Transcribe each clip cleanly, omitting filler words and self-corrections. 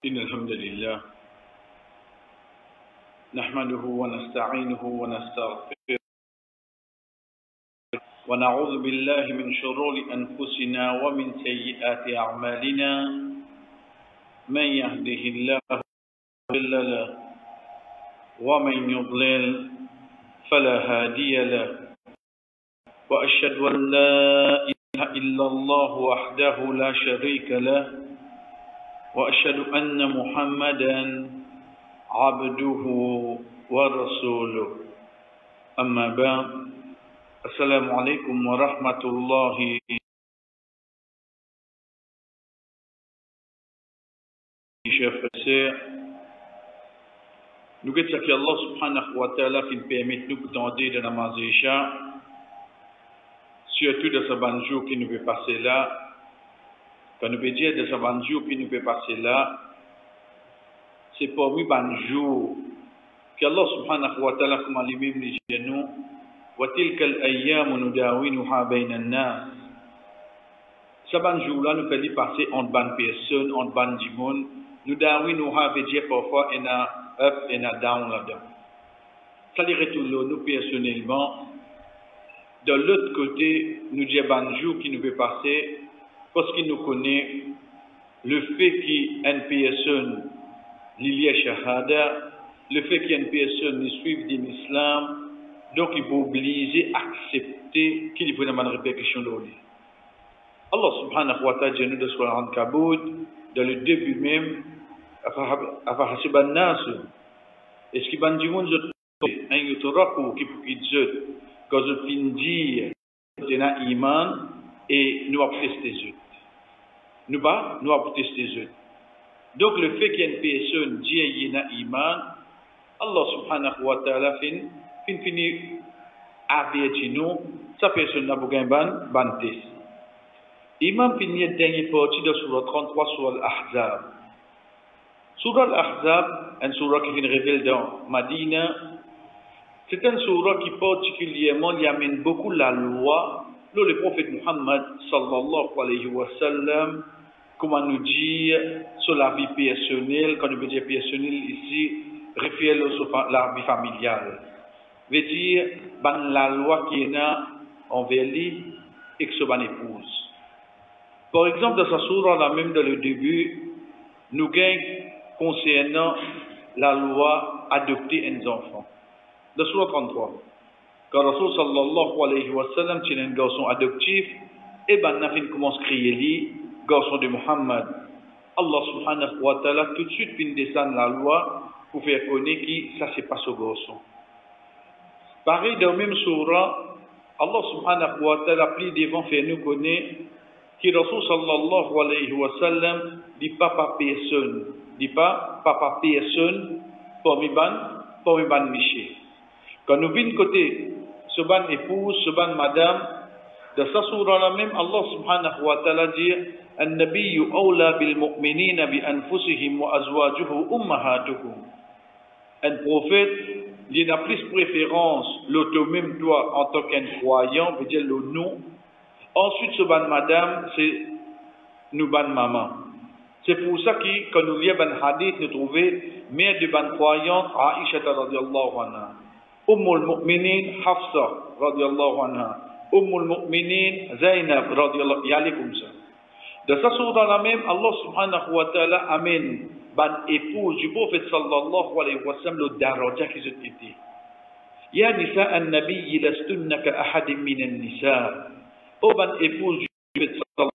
إن الحمد لله نحمده ونستعينه ونستغفره ونعوذ بالله من شرور أنفسنا ومن سيئات أعمالنا من يهده الله فلا مضل له ومن يضلل فلا هادي له وأشهد أن لا إله إلا الله وحده لا شريك له وأشهد أن محمدا عبده ورسوله أما بعد السلام عليكم ورحمة الله chers frères et sœurs. Nous que Allah subhanahu wa ta'ala qui nous permet de nous tenter de namaz Isha, surtout de ce bon jour qui nous peut passer là, quand nous peut dire de ce bon jour qui nous peut passer là, c'est pour nous bon jour qu'Allah subhanahu wa ta'ala comme lui-même dit nous wa tilka al-ayyam nudawinuha bayna an-nas. Ce bon jour là nous fait passer entre bonnes personnes, entre bonnes du monde. Nous dawinuha veut dire parfois il y a up et un down là-dedans. Ça dirait tout là nous personnellement. De l'autre côté, nous disons bon jour qui nous peut passer parce qu'il nous connaît le fait qu'il y a une personne liée à Shahada, le fait qu'il y a une personne qui suit l'islam, donc il faut obliger à accepter qu'il y a une répercussion de lui. Allah subhanahu wa ta'ala dit nous de Surah Al-Ankabut, dans le début même, Afahasiban Nasu, est-ce qu'il y a du monde un yutraku qui peut dire que je finis dire qu'il y a un iman et nous avons testé les autres. Nous avons testé les autres. Donc le fait qu'il y ait une personne dit qu'il y a un iman, Allah subhanahu wa ta'ala finit avertir nous, sa personne n'a pas gagné ban test. Imam finit dernière partie de Surah 33 sur Al-Ahzab. Surah Al-Ahzab, une surah qui vient révéler dans Madina, c'est une surah qui particulièrement y amène beaucoup la loi. Le prophète Muhammad sallallahu alayhi wa sallam, comment nous dire sur la vie personnelle, quand on veut dire personnelle ici, réfère sur la vie familiale. Veut dire, la loi qui est là envers lui et que ce ban épouse. Par exemple, dans sa surah, là même dans le début, nous gagnons concernant la loi adopter un enfant. Dans la surah 33, quand Rasul sallallahu alayhi wa sallam tient un garçon adoptif, et ben Nafin commence à crier lui, garçon de Muhammad. Allah subhanahu wa ta'ala tout de suite finit descendre la loi pour faire connaître que ça c'est pas ce garçon. Pareil dans la même surah, Allah subhanahu wa ta'ala plie devant faire nous connaître que Rasul sallallahu alayhi wa sallam dit pas personne, pour mi ban miché. Quand nous venons côté ce ban épouse, ce ban madame, dans sa surah là même Allah subhanahu wa ta'ala dit an-nabiyyu awla bil mu'minina bi anfusihim wa azwajuhu ummahatuhum. Un prophète, il a plus préférence l'auto même toi en tant qu'un croyant, veut dire le nous. Ensuite ce ban madame, c'est nous ban maman. C'est pour ça que quand nous lisons un hadith, nous trouvons mère de ban croyante Aïcha radhiyallahu anha. Ummul mu'minin Hafsa radhiyallahu anha. Ummul mu'minin Zainab radhiyallahu anha. Comme ça. Dans sa surah la même, Allah subhanahu wa ta'ala amène ban épouse du prophète sallallahu alayhi wa sallam le daraja qu'ils ont été. Ya nisa an-nabiy lastunna ka ahadin min an-nisa. Oh ban épouse du prophète sallallahu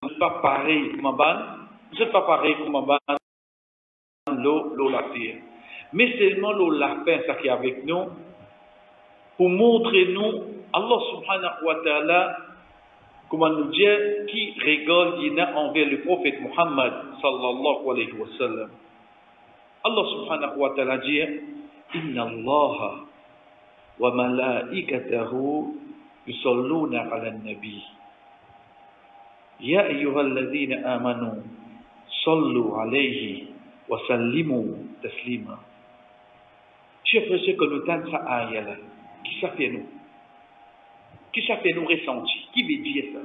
alayhi wa sallam, pas pareil comme ban, c'est pas pareil comme ban l'eau la terre. Mais seulement l'eau la fin, ça qui est avec nous, pour montrer nous, Allah subhanahu wa ta'ala, comment nous dire, qui rigole envers le prophète Muhammad sallallahu alayhi wa sallam. Allah subhanahu wa ta'ala dit, Inna Allah wa malaikatahu yusalluna ala nabi. Ya ayyuhalladhina amanu, sallu alayhi wa sallimu taslima. Chers frères, que nous tentons ça à là, qui ça fait nous? Qui ça fait nous ressentir? Qui veut dire ça?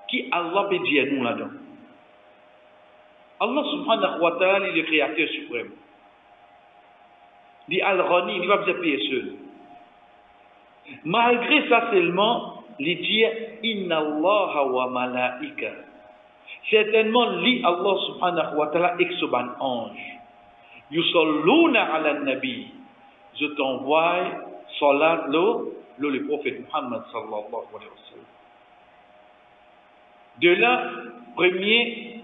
Qui Allah veut dire nous là-dedans? Allah subhanahu wa ta'ala est le créateur suprême. Il al-Rani, il va vous appeler seul. Malgré ça seulement, il dit Inna Allah wa malaika. Certainement, li Allah subhanahu wa ta'ala exoban ange. Yusalluna ala nabi. Je t'envoie salat le prophète Muhammad sallallahu alayhi wa sallam. De là, premier,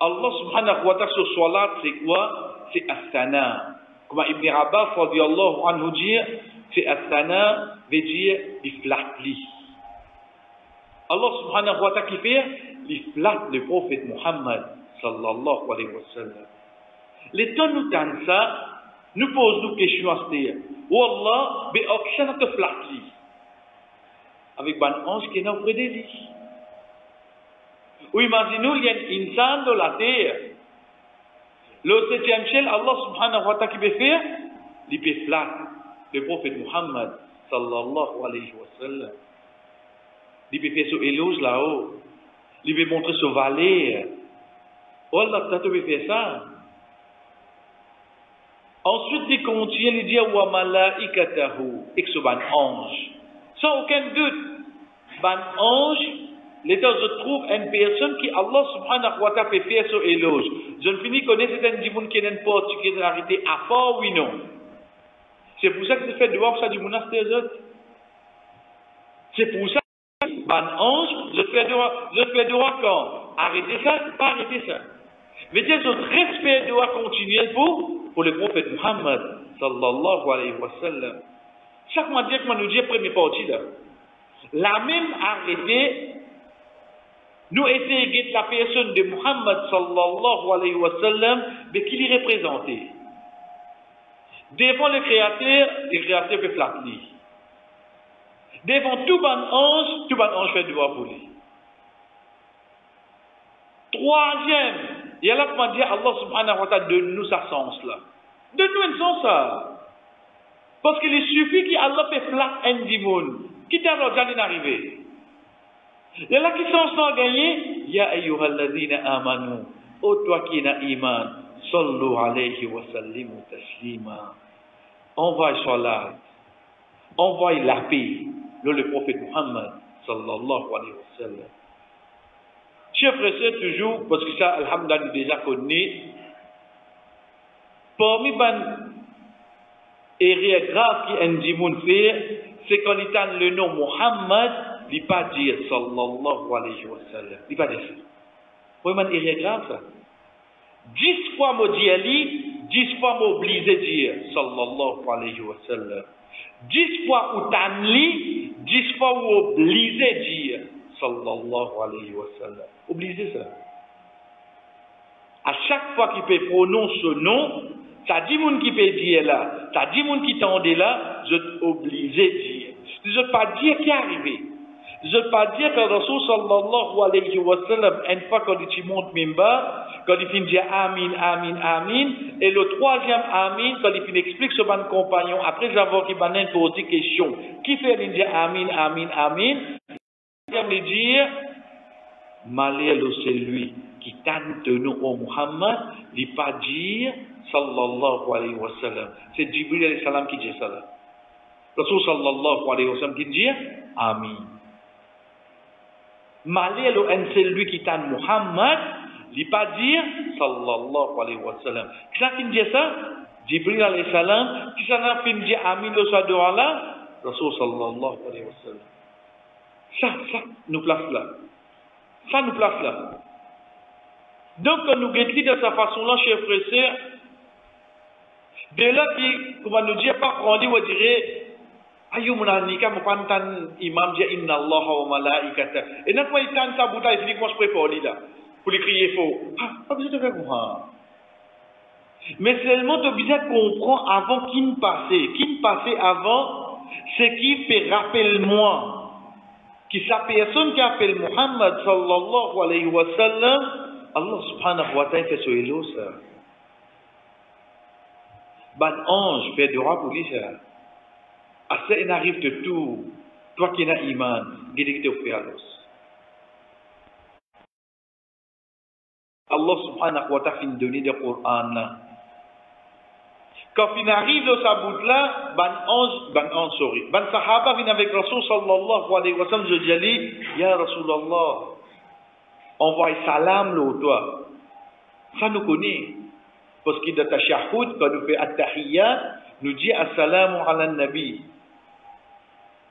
Allah subhanahu wa ta'ala sur salat, c'est quoi? C'est as-sana. Comme Ibn Abbas radiyallahu anhu dit, c'est as-sana, veut dire, il flatte. Allah subhanahu wa ta'ala qui fait, il flatte le prophète Muhammad sallallahu alayhi wa sallam. Les temps nous tannent ça, nous posons nos questions à ce dire. Wallah, mais aucun ne te flatte. Avec ban ange qui est dans le lit. Ou imaginez-nous, il y a un insan de la terre. Le 7e ciel, Allah subhanahu wa ta'ala qui peut faire, il peut flatter le prophète Muhammad sallallahu alayhi wa sallam. Il peut faire son éloge là-haut. Il peut montrer son valeur. Allah peut faire ça. Ensuite, il continue, il dit wa malaikatahu, et que ce ban ange. Sans aucun doute, ban ange, l'état se trouve une personne qui Allah subhanahu wa ta'ala peut faire son éloge. Je ne finis connaître c'est un dimanche qui n'a pas de particularité à fort, oui non. C'est pour ça que c'est fait de voir ça du monastère. C'est pour ça que ban ange, je fais droit quand? Arrêtez ça, pas arrêter ça. Mais dire notre respect doit continuer pour le prophète Muhammad sallallahu alayhi wa sallam. Chaque mois que nous dit première partie là. La même arrêté, nous essayons de guetter la personne de Muhammad sallallahu alayhi wa sallam, mais qui l'y représentait. Devant le créateur peut flatter. Devant tout ban ange fait devoir pour lui. Troisième, il y a là comment dire Allah subhanahu wa ta'ala donne-nous sa sens là. Donne-nous un sens ça. Parce qu'il suffit qu'Allah peut flatter un dimon. Qui t'a déjà arrivé? Il y a là qui sont sans gagner. Ya ayyuhalladhina amanu. Ô toi qui n'a iman. Sallu alayhi wa sallimu taslima. Envoie salat. Envoie la paix. Le prophète Muhammad sallallahu alayhi wa sallam. Chers frères et sœurs, toujours, parce que ça, alhamdulillah, nous déjà connaît, parmi les erreurs graves qui un dimoun fait, c'est quand il a le nom Muhammad, il ne pas dire sallallahu alayhi wa sallam. Il ne pas dire ça. Vous voyez, une erreur grave ça. 10 fois mot dire ali, 10 fois mot obligé dire sallallahu alayhi wa sallam. 10 fois ou tanli, 10 fois ou obligé dire sallallahu alayhi wa sallam. Oubliez ça. À chaque fois qu'il peut prononcer ce nom, ça dit moun qui peut dire là, ça dit moun qui t'endait là, je t'oblige à dire. Je ne veux pas dire qui est arrivé. Je ne veux pas dire que Rasul sallallahu alayhi wa sallam, une fois quand il monte mimba, quand il finit de dire amin, amin, amin, et le troisième amin, quand il finit explique ce bon compagnon, après avoir qu'il m'a posé question, qui fait dire amin, amin, amin, il va dire, malheur c'est lui qui tente nous au Muhammad, il ne pas dire sallallahu alayhi wa sallam. C'est Jibril alayhi salam qui dit ça là. Rasul sallallahu alayhi wa sallam qui dit amin. Malheur c'est lui qui tente Muhammad, il ne pas dire sallallahu alayhi wa sallam. Qui ça qui dit ça? Jibril alayhi salam. Qui ça n'a pas dit amin le soir de Allah? Rasul sallallahu alayhi wa sallam. Ça nous place là. Ça nous place là. Donc, quand nous guettons de cette façon-là, chers frères et sœurs, de là qui, comment nous dire, pas prendre, on dirait, aïe, mon anika, mon pantan, imam, dit, inna Allah wa malaikata. Et notre fois, il tente sa bouteille, il dit, moi, je prépare là, pour les crier faux. Ah, pas besoin de faire comprendre. Mais seulement, tu as besoin de comprendre avant qui ne passait. Qui ne passait avant, c'est qui fait rappel-moi. Qui sa personne qui appelle Muhammad sallallahu alayhi wa sallam, Allah subhanahu wa ta'ala fait ce élo ça. Ban ange fait droit pour lui ça. Assez il arrive de tout. Toi qui n'as iman, guédicte au féalos. Allah subhanahu wa ta'ala fin donner le Coran là. Quand il arrive dans sa bout là, ban sahaba vient avec Rasul sallallahu alayhi wa sallam, je dis, ya Rasulallah, envoie salam là toi. Ça nous connaît. Parce que dans tashahhud, quand nous fait at-tahiyya, nous dit assalamu ala nabi.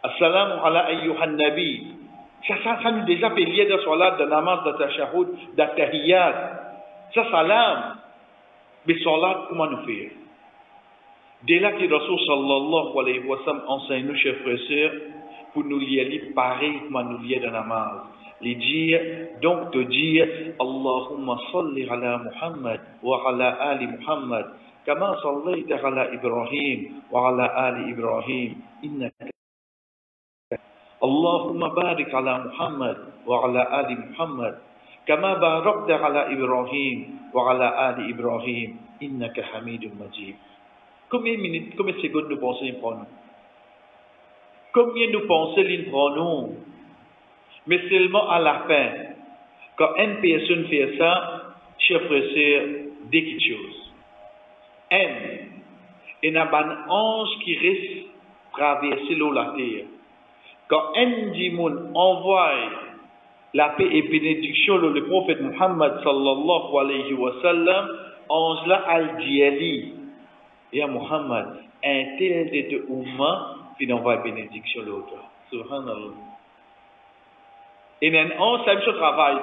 Assalamu ala ayyuhan nabi. Ça nous déjà fait lier de salat, de namaz, de tashahhud, d'attahiyyat. Ça salam. Mais salat, comment nous faire? Dès là que Rasul sallallahu alayhi wa sallam enseigne nous, chers frères et sœurs, pour nous lier pareil comme nous lier dans la namaz. Les dire, donc te dire, Allahumma salli ala Muhammad wa ala ali Muhammad, kama sallayta ala Ibrahim wa ala ali Ibrahim, innaka. Allahumma barik ala Muhammad wa ala ali Muhammad, kama barakta ala Ibrahim wa ala ali Ibrahim, innaka hamidun majid. Combien de minutes, combien de secondes nous pensons il prend nous? Combien nous pensons il prend nous? Mais seulement à la fin, quand une personne fait ça, chers frères et sœurs, dit quelque chose. Il y a un ange qui reste traverser l'eau la terre. Quand un dimoun envoie la paix et bénédiction le prophète Muhammad sallallahu alayhi wa sallam, ange là al dit ya Muhammad, un tel de Oumma, qui envoie bénédiction l'autre. Subhanallah. Et maintenant, ça me travail.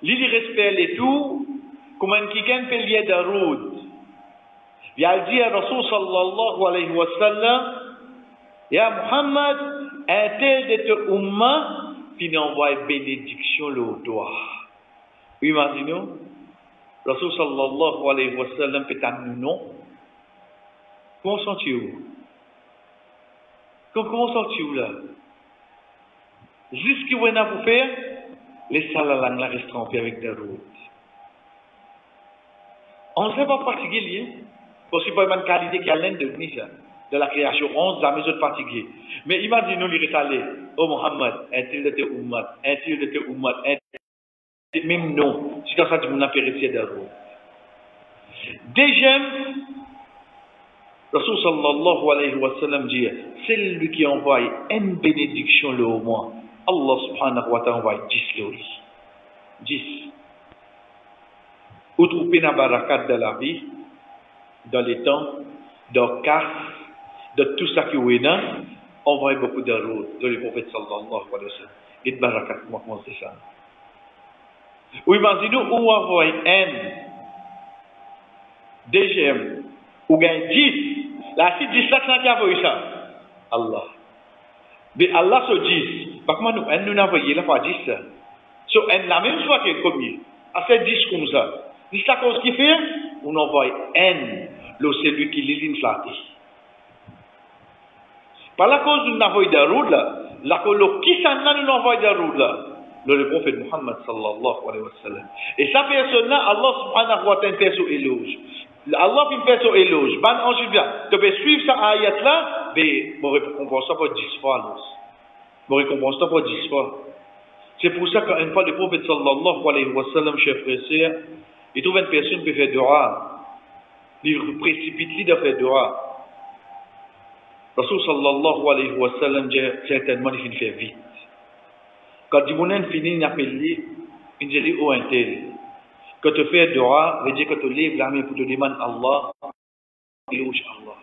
L'île respecte les tout, comme un quelqu'un peut lier de route. Il a dit à Rasul sallallahu alayhi wa sallam, ya Muhammad, un tel de Oumma, qui envoie bénédiction l'autre. Imaginez-vous, Rasul sallallahu alayhi wa sallam peut amener non. Comment sentez-vous? Comment sentez-vous là? Jusqu'à où on a pour faire, les salalangs là restent trempés avec des routes. On ne sait pas fatiguer, parce qu'il n'y a pas de qualité qui a l'air de la création. On ne jamais fatigué. Mais imaginez-nous les résalés. Oh Muhammad, un tel de tes ummat, un tel de tes ummat, un tel même non. C'est comme ça que vous n'avez pas réussi des routes. Deuxième, Rasul sallallahu alayhi wa sallam dit, c'est lui qui envoie une bénédiction le au moins. Allah subhanahu wa ta'ala envoie 10 lori. 10. Vous trouvez la barakat de la vie, dans les temps, dans le cas, de tout ça qui est là, on voit beaucoup de routes, dans le prophète sallallahu alayhi wa sallam. Et de barakat, comment c'est ça? Ou imaginez-nous, où on voit un. Deuxième, ou gagne 10. Là, c'est 10 là qui a envoyé ça. Allah. Mais Allah se dit, par contre, nous n'avons pas là 10. So, la même chose que combien? À ces 10 comme ça. 10 la cause qui fait, on envoie le celui qui l'île flatté. Par la cause nous n'avons pas de route là, la cause qui s'en a nous envoie de route là, le prophète Muhammad sallallahu alayhi wa sallam. Et sa personne là, Allah subhanahu wa ta'ala fait son éloge. Allah fait son éloge. Ban ange bien. Tu peux suivre ça ayat là, mais mon récompense pas 10 fois là. Mon récompense pas 10 fois. C'est pour ça qu'une fois le prophète sallallahu alayhi wa sallam, chers frères et sœurs, il trouve une personne qui fait dua. Il précipite lui de faire dua. Rasul sallallahu alayhi wa sallam dit certainement il fait vite. Quand du monde finit, il appelle lui, il dit oh un tel. Quand tu fais dua, veut dire que tu lèves la main pour te demander Allah, éloge Allah.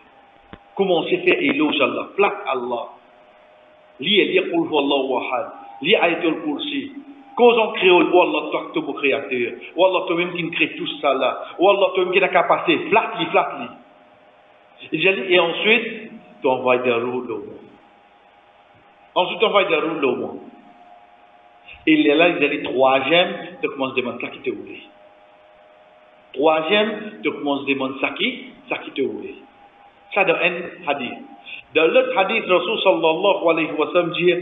Commencez à faire éloge Allah, plaque Allah. Lire Qul huwallahu ahad, lire ayatul kursi. Cause en créole, oh Allah, toi qui es mon créateur, oh Allah, toi-même qui crée tout ça là, oh Allah, toi-même qui as la capacité, flatte-li. Et ensuite, tu envoies des roues au monde. Ensuite, tu envoies des roues au monde. Et là, il dit troisième, tu commences à demander ça qui te voulait. Troisième, tu commences à demander ça qui te voulait. Ça dans un hadith. Dans l'autre hadith, Rasul sallallahu alayhi wa sallam dit,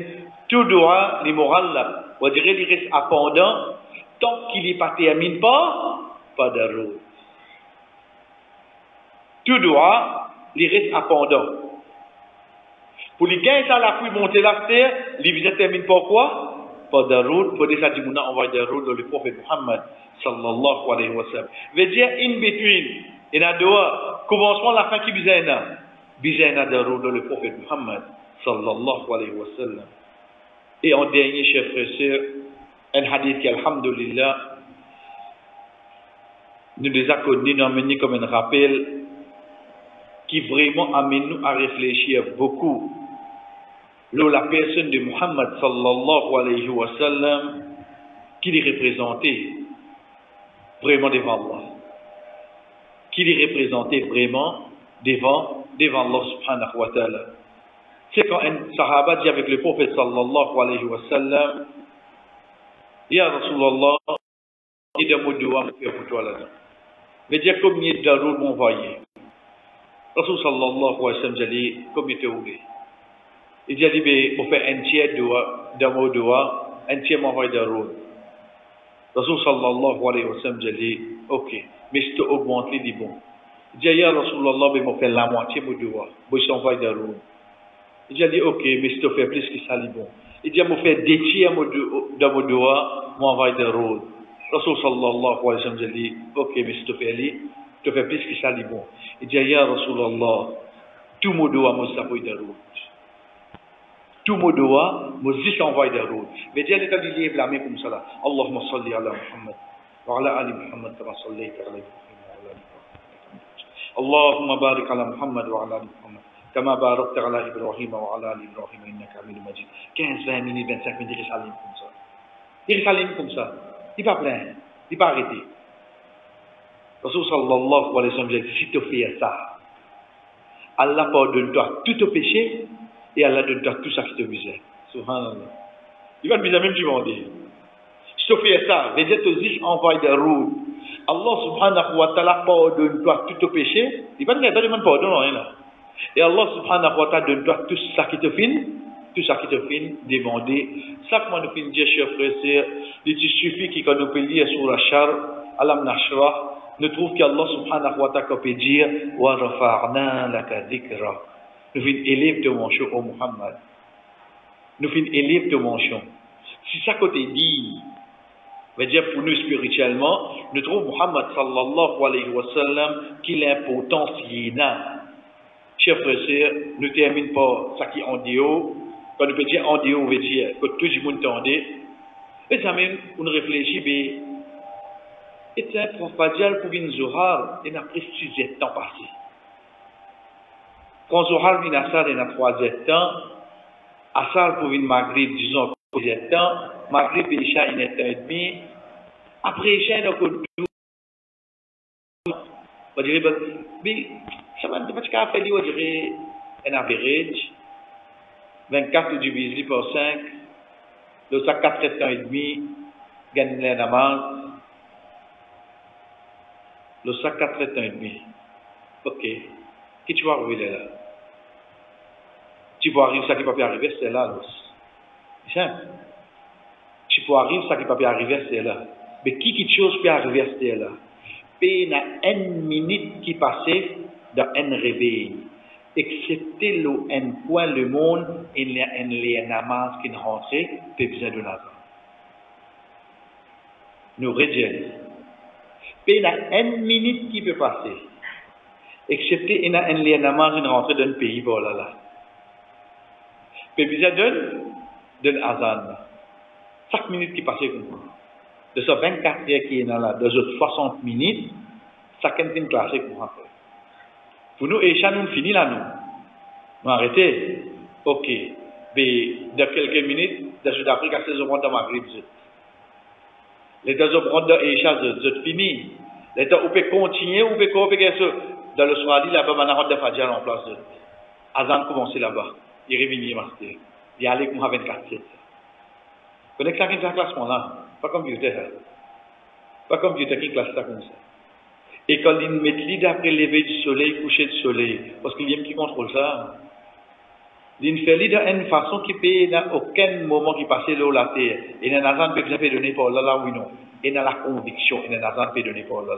tout doit, les morales, on dirait qu'il reste appendant, tant qu'il n'est pas terminé pas de route. Tout doit, il reste appendant. Pour les gagner ça, la pluie monter la terre, il ne termine pas quoi? par Daroud, pour dire ça, on a envoyé Daroud le prophète Muhammad sallallahu alayhi wa sallam. Veut dire in between, il y a deux, commencement la fin qui bizaina Daroud le prophète Muhammad sallallahu alayhi wa sallam. Et en dernier, chers frères et sœurs, un hadith qui, alhamdulillah, nous les a connus, nous amenés comme un rappel qui vraiment amène nous à réfléchir beaucoup. La personne de Muhammad sallallahu alayhi wa sallam qui les représentait vraiment devant Allah. Qui les représentait vraiment devant Allah subhanahu wa ta'ala. C'est quand un sahaba dit avec le prophète sallallahu alayhi wa sallam, Ya Rasulallah, il y a des mots de doigt pour toi là-dedans. Mais dire combien de Daroud m'ont envoyé. Rasul sallallahu alayhi wa sallam dit, combien de oulé. Il dit, on fait un tiers de mots de doigt, un tiers m'envoie Daroud. Rasul sallallahu alayhi wa sallam dit, ok, mais si tu augmentes les, dit bon. Il dit, Ya Rasulallah, mais on fait la moitié de mots de doigt, bon, je t'envoie Daroud. Il dit, ok, mais si tu fais plus que ça, dit bon. Il dit, on fait des tiers de mots de doigt, m'envoie Daroud. Rasul sallallahu alayhi wa sallam dit, ok, mais si tu fais plus que ça, dit bon. Il dit, Ya Rasulallah, tout mot de doigt, moi, ça envoie Daroud. Tout mot de doigt, moi, ça envoie Daroud. Mais Dieu est allé lire la main comme ça là. Allahumma salli ala Muhammad, wa ala ali Muhammad, kama sallayta ala Ibrahim, wa ala ali Ibrahim. Allahumma barik ala Muhammad, wa ala ali Muhammad, kama barakta ala Ibrahim, wa ala ali Ibrahim, innaka hamidun majid. 15, 20 minutes, 25 minutes, il s'allume comme ça. Il s'allume comme ça. Il n'est pas plein, il n'est pas arrêté. Rasul sallallahu alayhi wa sallam dit, si tu fais ça, Allah pardonne-toi tout au péché et Allah donne-toi tout ça qui te visait. Subhanallah. Il va te viser même du monde. Si tu fais ça, veut dire que tu envoies des routes. Allah subhanahu wa ta'ala pardonne-toi tout au péché. Il va te demander pardon, rien là. Et Allah subhanahu wa ta'ala donne-toi tout ça qui te finit. Tout ça qui te finit, demander. Ça que moi nous finissons dire, chers frères et sœurs, il suffit qu'on nous peut lire sur la char, Alam Nashrah, nous trouve qu'Allah subhanahu wa ta'ala peut dire wa rafa'na laka dhikra. Nous finissons élève de mon chou au Muhammad. Nous finissons élève de mon chou. Si ça côté dit, veut dire pour nous spirituellement, nous trouvons Muhammad sallallahu alayhi wa sallam qui l'importance y a. Chers frères et sœurs, nous terminons par ça qui est en déo. Quand nous peut dire en déo, on veut dire que tout le monde tendait. Et ça même, on réfléchit, mais et c'est un prophète pour une Zohar, il a pris 6 ans passé. Quand Zohar vient à ça, il a 3 ans. Asar pour une Maghrib, disons, 7 ans. Maghrib et Isha, il est 1 an et demi. Après Isha, il a encore 12 ans. On dirait, mais ça va pas faire, on dirait, un average. 24 divisé par 5. Le sac 4 ans et demi, gagne la namaz. Le sac 4 ans et demi. Ok. Qui tu vas arriver là? Tu vas arriver, ça qui ne peut pas arriver, c'est là. C'est simple. Tu peux arriver, ça qui ne peut pas arriver, c'est là. Mais qui chose peut arriver, c'est là. Il y a 1 minute qui passait dans un réveil. Excepté le un point le monde, il y a un namaz qui est rentré, peut besoin de nazar. Nous rédigeons. Il y a 1 minute qui peut passer. Excepté il y a un namaz qui est rentré dans le pays, voilà. Peut besoin d'un azan. Chaque minute qui passe comme ça. De ce 24 heures qui est là, de ce 60 minutes, chacun est classé pour rentrer. Pour nous, Isha, nous finissons là, nous. Nous arrêtons. Ok. Mais dans quelques minutes, dans Sud-Afrique, à 16 h de Maghrib, les 2 h de Isha, c'est fini. Les 2 on peut continuer, on peut dans le soir, là-bas, on a de Fadjal en place. Azan commence là-bas. Il est revenu, master. Il est allé comme 24-7. Vous connaissez ça qui est un classement là? Pas computer. Pas computer qui classe ça comme ça. Et quand il met l'idée après lever du soleil, coucher du soleil, parce qu'il y a qui contrôle ça. Il fait l'idée d'une façon qui peut dans aucun moment qui passe là la terre. Et dans la zone peut donner pour là, oui non. Et dans la conviction, et dans la zone peut donner pour là.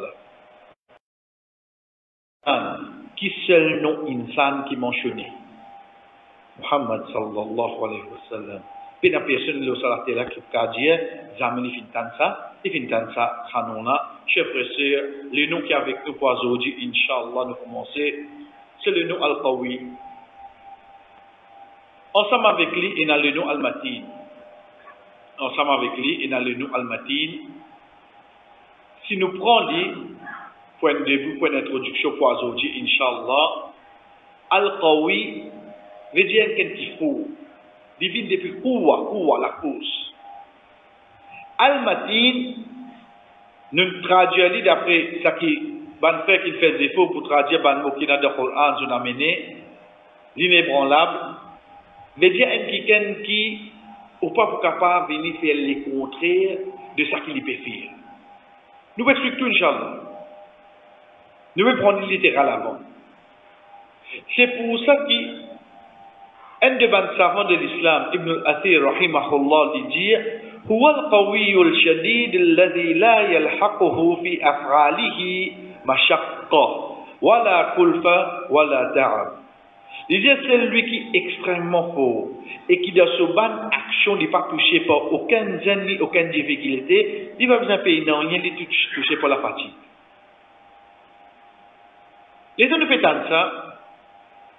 Qui seul nom insan qui mentionné? Muhammad sallallahu alayhi wa sallam. Puis la personne le salaté là qui peut dire, zamini fintan ça, et fintan ça, là. Chers frères et sœurs, le nom qui est avec nous pour aujourd'hui, Inch'Allah, nous commencer, c'est le nom Al-Qawi. Ensemble avec lui, il y a le nom Al-Matin. Ensemble avec lui, il y a le nom Al-Matin. Si nous prenons point de début, point d'introduction pour aujourd'hui, Inch'Allah, Al-Qawi veut dire qu'il faut. Il vient depuis Kouwa, la course. Al-Matin, nous traduisons d'après ce qui ban frère qui fait des efforts pour traduire ban mot qui dans le Coran, nous amené, l'inébranlable, veut dire quelqu'un qui ou pas pour capable venir faire les contraires de ce qu'il peut faire. Nous expliquons tout, Inch'Allah. Nous pouvons prendre le littéral avant. C'est pour ça qu'un des savants de l'islam, Ibn al-Athir, rahimahullah, dit هو القوي الشديد الذي لا يلحقه في أفعاله مشقة ولا كلفة ولا تعب. Il dit c'est lui qui est extrêmement fort et qui dans sa bonne action n'est pas touché par aucun ennemi, aucune difficulté, il va besoin payer non, rien n'est touché par la fatigue. Les gens nous pétannent ça,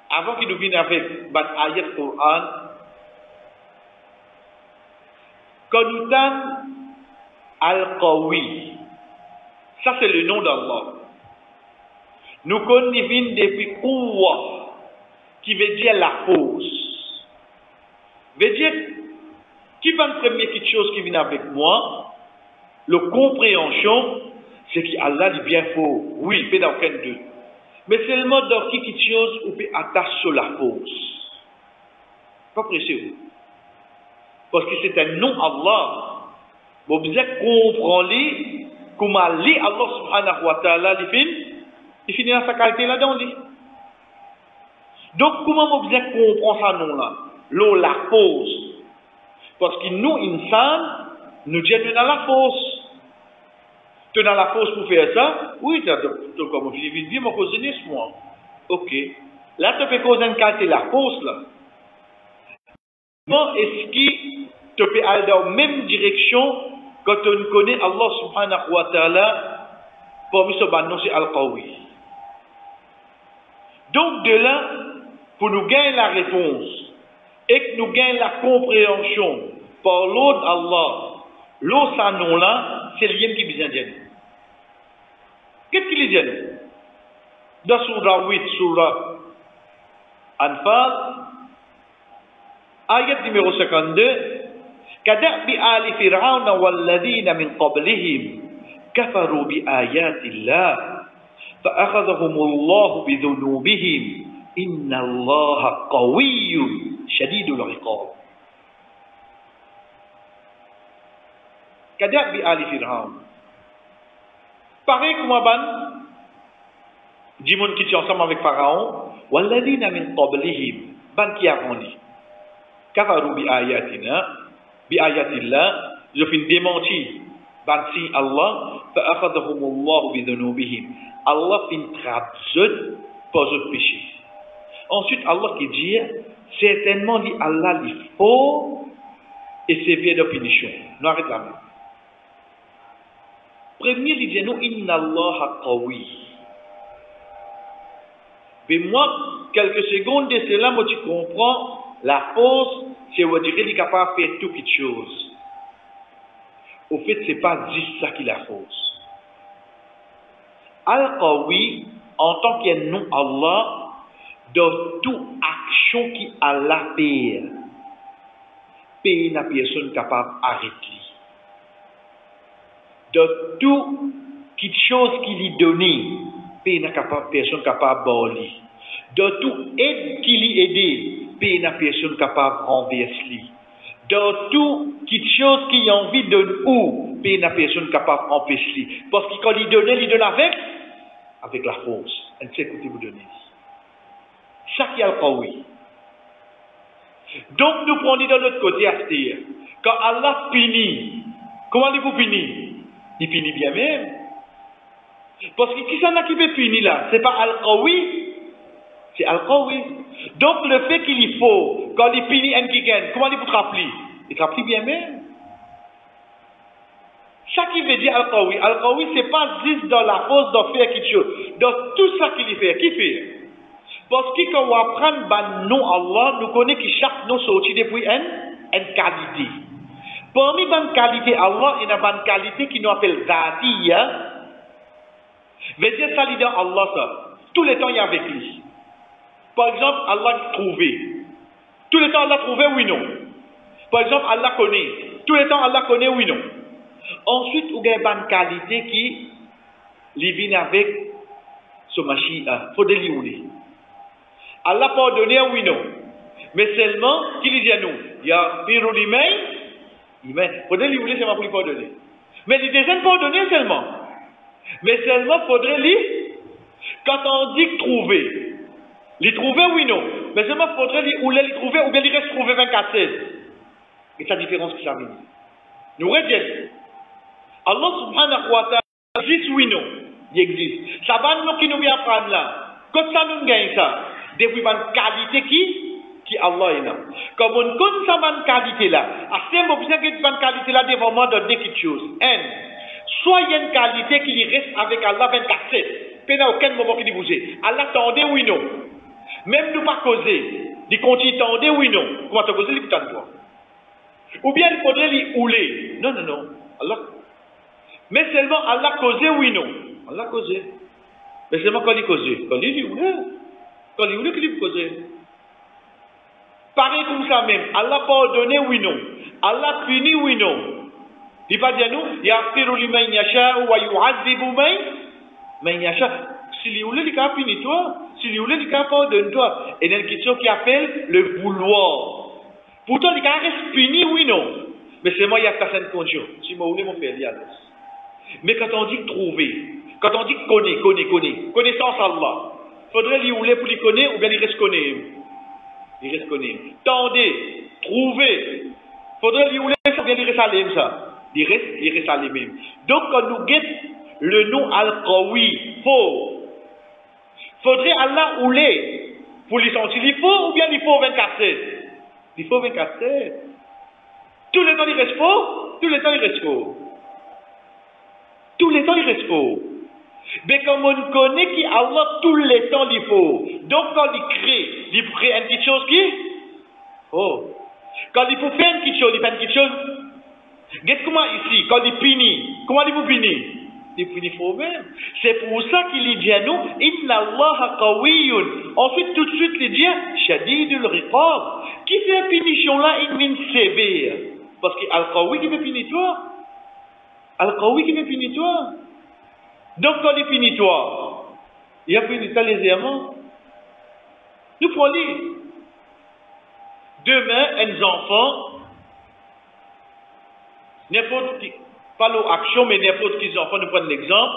avant qu'ils nous viennent avec ban ayat Coran, quand nous donnons Al-Qawi, ça c'est le nom d'Allah. Nous connaissons depuis Kouwa, qui veut dire la force. Veut dire, qui va le premier quelque chose qui vient avec moi, la compréhension, c'est qu'Allah est bien fort. Oui, il peut dans aucun doute. Mais seulement dans quelque chose où on peut attacher sur la force. Pas pressé. Parce que c'est un nom Allah. Vous devez comprendre comment Allah subhanahu wa ta'ala il finit dans sa qualité là-dedans. Donc, comment vous devez comprendre ce nom-là? L'eau, la force. Parce que nous, insan, nous disons nous avons la force. Tu as la force pour faire ça? Oui, tu as comme je dis, mon cousin, moi. Ok. Là, tu peux causer une qualité la force là. Comment est-ce que tu peux aller dans la même direction quand on connaît Allah subhanahu wa ta'ala pour ce bannon c'est Al-Qawi. Donc de là, pour nous gagner la réponse et que nous gagnons la compréhension par l'autre Allah, l'autre sa nom là, c'est l'IM qui vient dire. Qu'est-ce qu'il dit nous? Dans Surah 8, Surah Anfal, ayat numéro 52, كدأب آل فرعون والذين من قبلهم كفروا بآيات الله فأخذهم الله بذنوبهم إن الله قوي شديد العقاب. كدأب آل فرعون. Pareil comme ban, dit mon qui est ensemble avec Pharaon, والذين من قبلهم, ban qui avant dit, كفروا بآياتنا. Bi-ayatillah, je fin démenti bansi Allah, fa'akhadahumullahu bidhunubihim. Allah fin trabzut pour ce péché. Ensuite, Allah qui dit, certainement dit Allah il faut et sévère de punition. Nous arrêtons là. Premier, il dit nous, inna Allah qawi. Mais moi, quelques secondes de cela, moi tu comprends, la force, c'est on dirait qu'il est capable de faire toute quelque chose. Au fait, ce n'est pas juste ça qui est la force. Al-Qawi, en tant qu'un nom Allah, dans toute action qui Allah paye, paye la personne capable d'arrêter. Dans toute quelque chose qui lui donne, paye la personne capable de bâler. Dans toute aide qui lui aide, paye la personne capable de renverser. Dans tout quelque chose qui a envie de ou, paye la personne capable d'empêcher. Parce que quand il donne avec la force. Elle sait écouter vous donner. Ça qui est le Qawi. Donc nous prenons de l'autre côté à dire, quand Allah punit, comment il vous punit? Il punit bien même. Parce que qui s'en a qui peut punir là? C'est pas Al-Qawi, c'est Al-Qawi. Donc le fait qu'il y faut, quand il punit un quelqu'un, comment il vous rappeler? Il te rappelle bien même. Ça qui veut dire Al-Qawi. Al-Qawi, c'est pas juste dans la force de faire quelque chose. Dans tout ça qu'il fait. Qui fait? Parce que quand on apprend le nom Allah, nous connaissons que chaque nom sorti depuis une qualité. Parmi les qualités Allah, il y a une qualité qui nous appelle Zatiya. Veut dire ça, l'idée Allah, ça. Tout le temps, il y a avec lui. Par exemple, Allah trouvé. Tout le temps, Allah trouvé, oui, non. Par exemple, Allah connaît. Tout le temps, Allah connaît, oui, non. Ensuite, il y a une qualité qui vient avec ce machia. Il faut délivrer. Allah pardonne, oui, non. Mais seulement, qu'il dit à nous, il y a Pirou l'imay, il faudrait lui seulement pour lui pardonner. Mais il deuxième pardonner seulement. Mais seulement, faudrait lui, quand on dit trouver, lui trouver, oui, non. Mais seulement, faudrait lui, ou lui trouver, ou bien il reste trouver 24-16. Et c'est la différence que ça veut dire. Nous retenons. Allah subhanahu wa ta'ala existe, oui, non. Il existe. Ça va nous qui nous vient prendre là. Quand ça nous gagne ça, depuis une qualité qui Allah est là. Comme on connaît ça, une qualité là, à ce moment où vous avez une qualité là, devant moi, donner quelque chose. Soit il y a une qualité qui reste avec Allah 24/7. Il n'y a aucun moment qui dit bouger. Allah tendait, oui, non. Même nous pas causer. Il continue tendait, oui, non. Comment tu causer, il peut toi. Ou bien il faudrait lui houler. Non, non, non. Allah. Mais seulement Allah causait, oui, non. Allah causait. Mais seulement quand il causait. Quand il houler. Quand il houler, qu'il lui causait. Pareil comme ça même. Allah pardonne, oui, non. Allah punit, oui, non. Il va dire nous, yaghfiru liman yasha wa yu'adhibu man yasha. Si il voulait, il a puni toi. Si il voulait, il a pardonné toi. Et il y a une question qui appelle le vouloir. Pourtant, il a resté puni, oui, non. Mais c'est moi, il y a certaines conditions. Si moi, vous voulez, mon père, il y a. Mais quand on dit trouver, quand on dit connaissance Allah, faudrait lui ouler pour lui connaître ou bien il reste connaître. Il reste connaître. Tendez, trouver, faudrait lui ouler ou bien il reste à l'aime ça. Il reste à l'aime. Donc quand nous guettons le nom Al-Qawi, faudrait Allah ouler pour lui sentir il faut ou bien il faut 24/7. Il faut 24/7. Tout le temps il reste faux, tout le temps il reste faux. Tout le temps il reste faux. Mais comme on connaît qu'Allah tout le temps il faut. Donc quand il crée une petite chose qui oh. Quand il faut faire une petite chose, il fait une petite chose. Regarde comment ici, quand il punit, comment il vous punit? Il punit faux même. C'est pour ça qu'il dit à nous, Inna Allah qawiyyun. Ensuite, tout de suite, il dit, Shadidul riqab. Qui fait une punition là, il vient sévère. Parce que Al-Qawi qui veut punir toi. Al-Qawi qui veut punir toi. Donc, quand il punit toi, il a puni toi légèrement. Nous prenons lire. Demain, un enfant, n'importe qui, pas l'action, mais n'importe qui enfant, nous prenons l'exemple.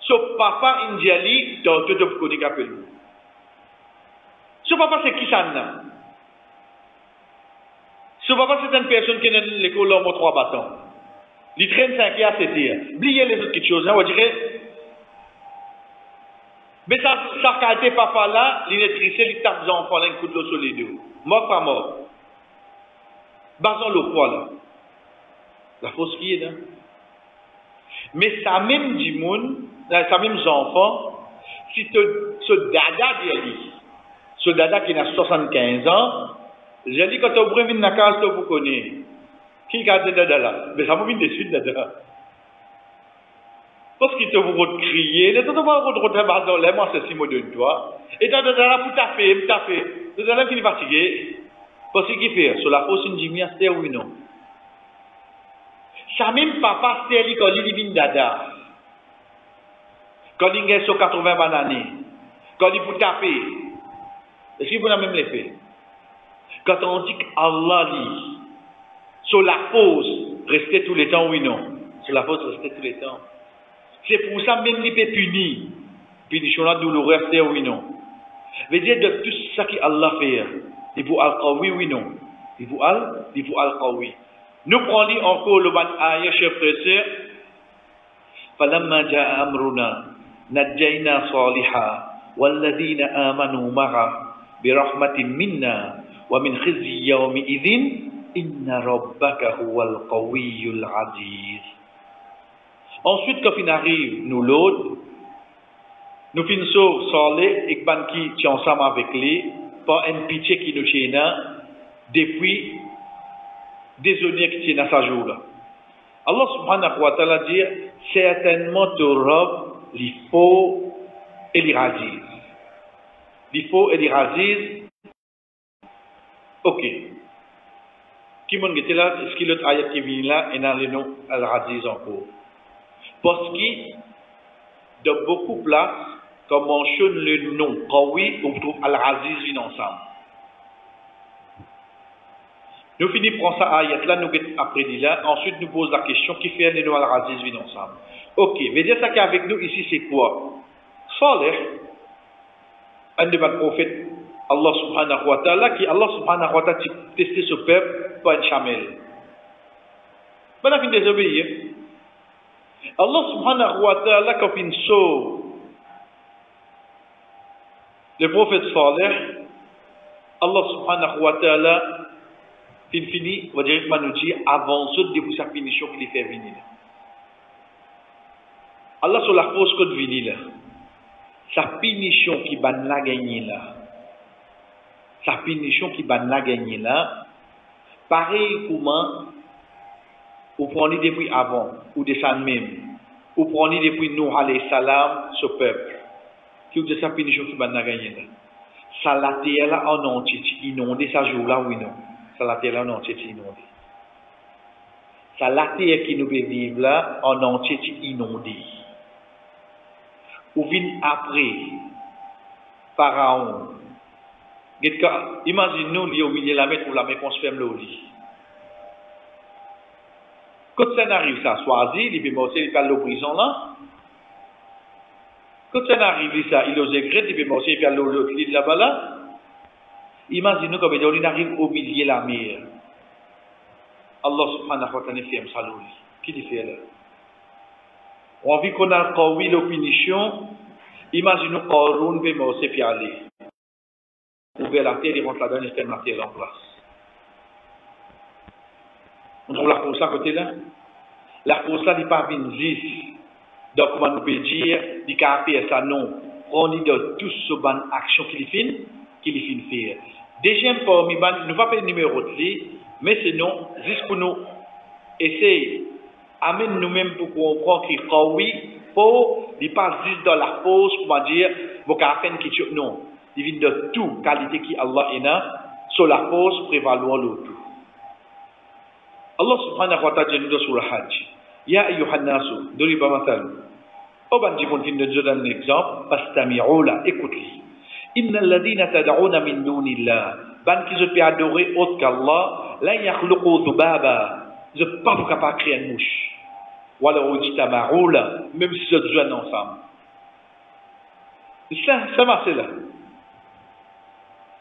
Son papa indiali, dans tout le monde qui appelle. Son papa, c'est qui ça? Son papa, c'est une personne qui est dans l'école en 3 bâtons. Il traîne 5 à 7 heures. Oubliez les autres choses, on dirait. Mais sa qualité papa là, il est triste, il tape les enfants là, il coup de l'eau sur les deux. Mort pas mort. Basons le poids là. La fausse qui est là. Mais ça même dit monde, ça même enfants, si ce dada dit, ce dada qui a 75 ans, j'ai dit quand tu ouvres une case, tu vous connais. Qui garde ce dada là? Mais ça m'a mis dessus dada. Parce qu'il te vous crier, il te va retrouver dans les moi c'est si mot de toi. Et dans dada là pour taper. Le dada qui est fatigué. Parce qu'il fait, sur la fausse indimia, c'est oui non. Ça même papa, c'est lui quand il vient dada. Quand il est sur 80 bananes, quand il vous taper, est-ce qu'il vous a même les fait? Quand on dit qu'Allah dit, sur la fausse, restez tout le temps, oui non. Sur la fausse, restez tout le temps. C'est pour ça même il peut punir. Punition là douloureuse, restez oui non. Veut dire de tout ça qu'Allah fait. Il faut al-qawi, oui non. Il faut al-qawi. Nous prenons encore le ban ayah, chers frères et sœurs. فَلَمَّا جَاءَ أَمْرُنَا نَجَّيْنَا صَالِحًا وَالَّذِينَ آمَنُوا مَعَهُ بِرَحْمَةٍ مِنَّا وَمِنْ خِزْيِ يَوْمِئِذٍ Inna rabbaka huwal qawiyyul aziz. Ensuite, quand il arrive, nous l'autre, nous finissons Saleh et ban qui est ensemble avec lui, par une pitié qui nous tient depuis des années qui tiennent à ce jour-là. Allah subhanahu wa ta'ala dit, certainement ton Rabb, il faut et il raziz. Il faut et il raziz. Ok. Qui m'ont dit là, est-ce qu'il y a l'autre ayat qui vient là, et dans le nom al-raziz encore. Parce que, dans beaucoup de places, quand on mentionne le nom, quand oui, on trouve al-raziz vient ensemble. Nous finissons par ça ayat là, nous après dit là, ensuite nous posons la question qui fait le nom al-raziz vient ensemble. Ok, mais dire ça qu'avec nous ici c'est quoi? Saleh, un des prophètes, Allah subhanahu wa ta'ala, qui Allah subhanahu wa ta'ala a testé ce peuple par un chamel. Ben, il a désobéi. Allah subhanahu wa ta'ala, quand il sauve le prophète Saleh, Allah subhanahu wa ta'ala, il finit, on va directement nous dire, avant ce depuis sa finition qu'il fait venir. Allah sur la cause que venir là. Sa punition qui va la gagner là. Sa punition qui va la gagner là. Pareil comment vous prenez depuis avant, ou descend même, vous prenez depuis nous alayhi salam, ce peuple, qui vous dit sa punition qui va la gagner là. Ça la terre là en entier, inondé, ça jour là, oui non. Ça la terre là en entier, inondé. Ça la terre qui nous peut vivre là, en entier, inondé. Ou vient après, Pharaon. Imagine-nous, il y a au milieu de la mer, pour la mer qu'on se ferme le lit. Quand ça arrive, ça choisit, il peut marcher, il fait le prison là. Quand ça arrive, ça, il ose écrire, il peut marcher, il fait le lit là-bas là. Imagine-nous comme il arrive au milieu de la mer. Allah subhanahu wa ta'ala ferme ça le lit. Qui dit fait là? On a vu qu'on a encore eu l'opinion. Imaginons qu'Aaron peut marcher puis aller. Ouvrir la terre, il rentre là-dedans, il ferme la terre en place. On trouve la cause à côté là. La cause là n'est pas visible. Donc, comment nous peut dire, il n'y a pas ça non. On dit de tous ces bonnes actions qu'il fait faire. Deuxième parmi nous ne va pas le numéro de lui, mais sinon, juste pour nous essayer. Amène nous-mêmes pour comprendre qu'il oui, pour il pas juste dans la pause, comment dire, vos cafés qui tuent, non. Il vient de toute qualité qui Allah est là, sur la pause prévaloir le tout. Allah subhanahu wa ta'ala dit sur le Hajj, Ya ayyuhan nasu, doriba matal. Oban dit qu'on finit de donner un exemple, pastami'u la, écoute-li. Inna alladhina tad'una min dunillah, ban qui se peut adorer autre qu'Allah, la yakhluqu dhubaba. Je ne suis pas capable de créer une mouche. Ou alors, même si c'est jeune ensemble. Ça marche là.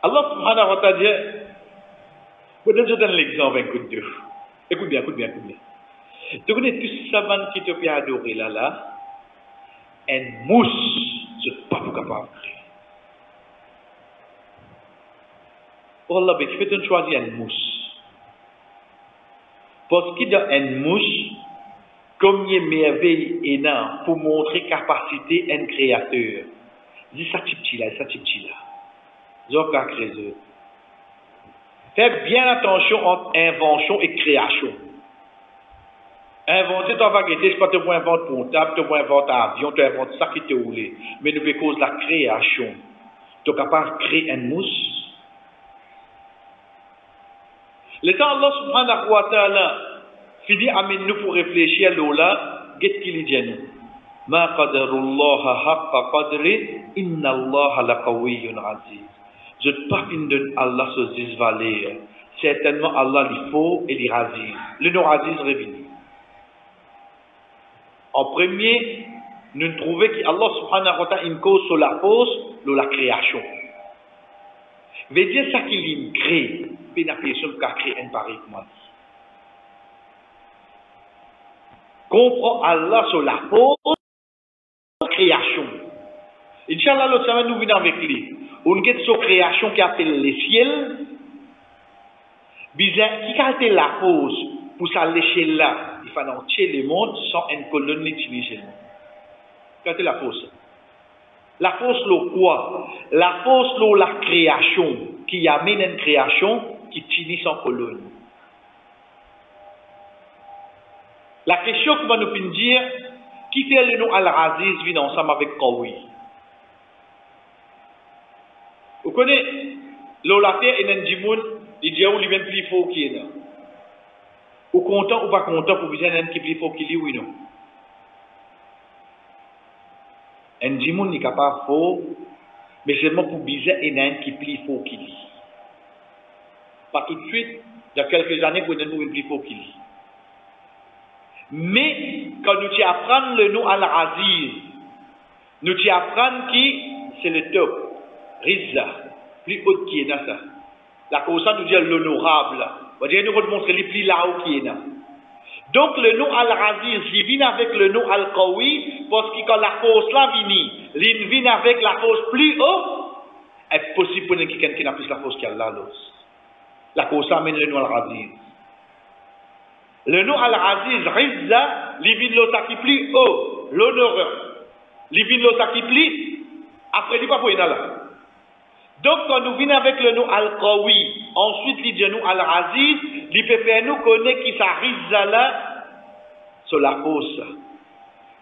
Allah subhanahu wa ta'ala dit, je donne l'exemple un coup de deux. Écoute bien. Tu connais tous ces savants qui te peuvent adorer là, une mouche, je ne suis pas capable de créer. Oh Allah, tu fais choisir une mouche. Parce qu'il y a une mouche, comme il y a merveille énorme pour montrer capacité d'un créateur. Dis ça petit là. J'en qu'à créer. Fais bien attention entre invention et création. Inventer, tu vas guetter, c'est pas te pour inventer comptable, tu vas inventer avion, tu vas inventer ça qui te roule. Mais nous, cause de la création. Tu es capable de créer une mouche. Le temps Allah subhanahu wa ta'ala finit amène nous pour réfléchir à l'ola, qu'est-ce qu'il dit nous? Ma qadarullah haqqa qadri, inna Allah la qawiyyun aziz. Je ne pas fin de Allah se dise valeur. Certainement Allah il faut et il aziz. Le nom aziz revenu. En premier, nous trouvons qu'Allah subhanahu wa ta'ala une cause sur la pause de la création. Veut dire ça qu'il crée. Il n'y a personne qui a créé un pareil comme ça. Comprends Allah sur la pause création. Inch'Allah, l'autre semaine, nous venons avec lui. On a une création qui appelle les ciels. Bizarre, qui a été la cause pour ça l'échelle là, il faut entier le monde sans une colonne utilisée. Quelle est la cause? La cause, le quoi? La cause, la création, qui amène une création qui utilise en colonne. La question que va nous dire, qui fait le nom Al-Aziz vient ensemble avec Qawi? Vous connaissez, l'olafia et Nandimoun, il dit où il vient plus fort qu'il est là. Ou content ou pas content pour viser un qui plus fort qu'il est, oui non. Un Jimoun n'est pas faux, mais seulement pour viser un qui plus fort qu'il est. Pas tout de suite, il y a quelques années pour un plus fort qu'il est. Mais quand nous apprenons le nom Al-Aziz, nous apprenons qui c'est le top, Rizza, plus haut qui est là ça. La cause nous dit l'honorable. On va dire nous montrer les plus là-haut qui est là. Donc le nom Al-Aziz, il vient avec le nom Al-Qawi, parce que quand la cause là vient, il vient avec la cause plus haut, est possible pour quelqu'un qui n'a plus la cause qu'Allah. La cause amène le nom Al-Aziz. Le nom Al-Aziz, Rizza, il vient l'autre qui plus haut, l'honneur. Il vient l'autre qui plus, après il va pour là. Donc, quand nous venons avec le nom Al-Qawi, ensuite, il dit nous Al-Aziz, il peut faire nous connaître qui s'arrive là, sur la cause.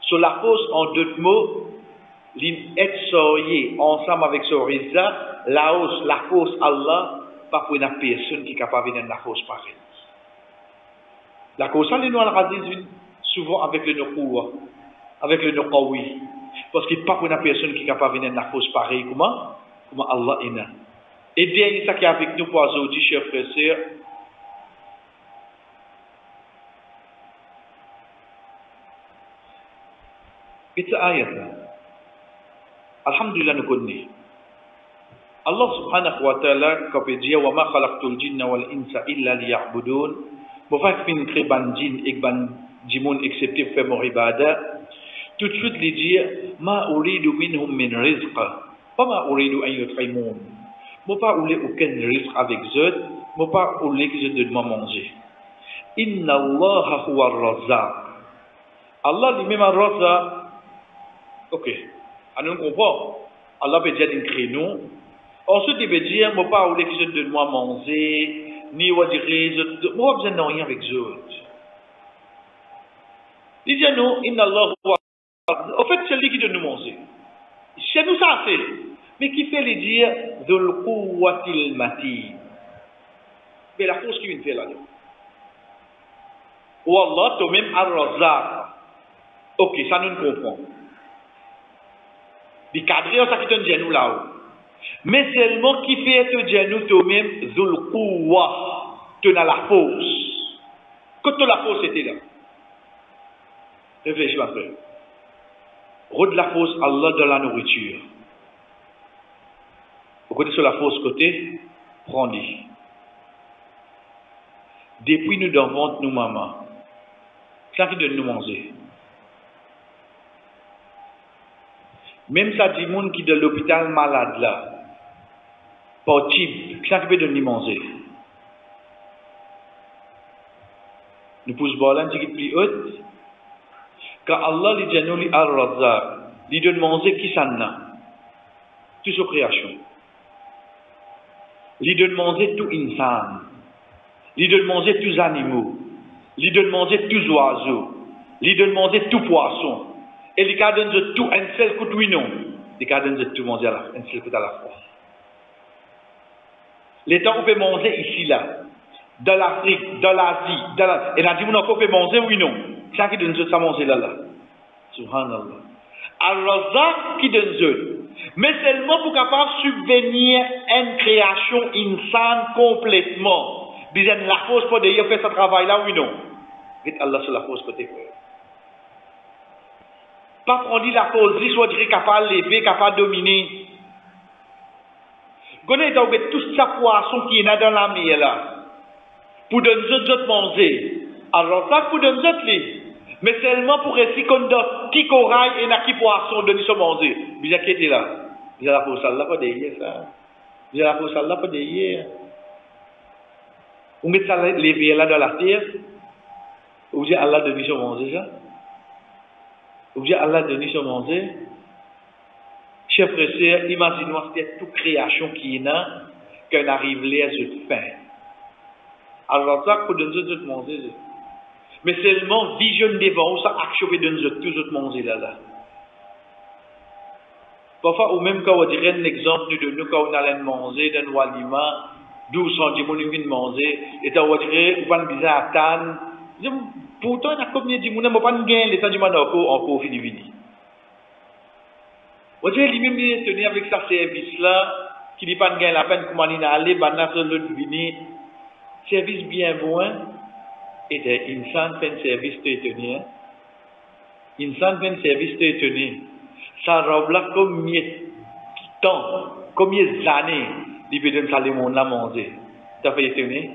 Sur la cause, en d'autres mots, l'être soyé ensemble avec ce Rizza, la cause Allah, pas pour une personne qui est capable de venir la cause pareille. La cause, le nom Al-Aziz vient souvent avec le nom Quwa, avec le nom Qawi. Parce qu'il n'y a pas pour une personne qui est capable de venir la cause pareille. Comment Allah est là. Et dernier ça qui est avec nous pour aujourd'hui, chers frères et sœurs. Cette ayat là. Alhamdulillah nous connaissons. Allah subhanahu wa ta'ala, comme il dit, wa ma khalaqtul jinna wal insa illa liya'budun. Bon, pas fin créer ban djinn et ban djimoun excepté pour faire mon ibadah. Tout de suite, il dit, ma uridu minhum min rizqa. Pas ma uridu an yut'imun. Moi pas ouler aucun risque avec eux, moi pas ouler que je de manger. Inna Allah huwa ar-razzaq. Allah lui-même ar-razzaq. OK. On comprend. Allah peut dire créer nous. Ensuite il veut dire moi pas ouler que je de manger, ni on dire moi besoin de rien avec eux. Il dit nous inna Allah huwa. En fait c'est lui qui donne nous manger. Chez nous ça c'est. Mais qui fait les dire Dhul Quwwatil Matin? Mais la force qui vient faire là-dedans. Ou Allah, toi-même, Ar-Razzaq. Ok, ça nous comprend. Les cadres, ça qui te dit nous là-haut. Mais seulement qui fait te dire nous toi-même Dhul Quwwa. Tu as la force. Quand la force était là. Réfléchis, ma frère. Rôde la force Allah de la nourriture. Vous connaissez la fausse côté, prends-les. Depuis nous dans ventre, nous maman, ça qui donne nous manger. Même ça dit monde qui est dans l'hôpital malade là, par type, ça qui peut donner manger. Nous poussons voir là, qui est plus haute. Quand Allah lui dit nous Ar-Razzaq, lui donne manger qui s'en a, toute sa création. Lui donne manger tout insan, lui donne manger tous animaux, lui donne manger tous oiseaux, lui donne manger tout poisson, et lui donne tout un seul coup de non, lui donne tout manger un seul coup à la fois. Les temps qu'on peut manger ici là, dans l'Afrique, dans l'Asie, et là dit on peut manger oui non, ça qui donne ça manger là. Subhanallah. Ar-Razzaq qui donne mais seulement pour capable subvenir à une création insane complètement. Disait la force pour d'ailleurs faire ce travail là, oui non. Dites Allah sur la force côté. Pas prendre la force, il soit capable de lever, capable de dominer. Connaissez donc tout ça poisson qui est dans la mer là. Pour donner d'autres manger. Alors ça pour donner d'autres. Mais seulement pour essayer qu'on donne qui corail et qui poisson donner ce manger. Bien qui était là. Bien la force Allah pas derrière ça. Bien la force Allah pas derrière. On met ça lever là dans la terre. Ou dire Allah donne sur manger ça. Ou dire Allah donne sur manger. Chers frères et sœurs, imaginez-moi c'est toute création qui est là, qu'on arrive là de faim. Alors ça, pour donner tout manger. Mais seulement vision devant ça, action de donner tout manger là. Parfois, ou même quand on dirait un exemple de nous, quand on allait manger dans nos aliments, d'où sont des gens qui manger, et on dirait, on va nous dire à tan. Pourtant, il y a combien de gens qui n'ont pas de gain, les temps du monde encore fini. On dirait lui-même, il est tenu avec sa service-là, qui n'a pas de gain la peine, comment il a allé, banal sur l'autre vini. Service bien moins, et insan fait un service de tenir. Insan fait un service de tenir. Ça robe là combien de temps, combien d'années, il peut donner ça le monde là manger. Tu as fait étonner?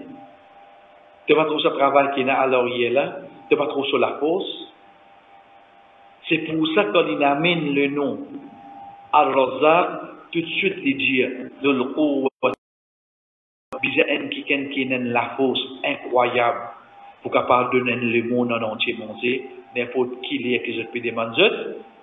Tu n'as pas trop ce travail qui est à l'oreille là, tu n'as pas trop sur la force. C'est pour ça qu'on amène le nom Al-Razzaq, tout de suite il dit de l'eau, qui a la force incroyable pour capable donner le monde en entier manger, n'importe qui est que je peux demander.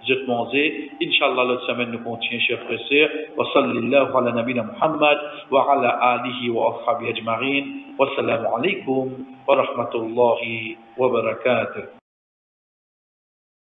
Je te manger. Inch'Allah, l'autre semaine, nous continuons, chers frères et sœurs. Wa sallallahu ala nabina Muhammad wa ala alihi wa ashabihi ajma'in. Wassalamu alaikum wa rahmatullahi wa barakatuh.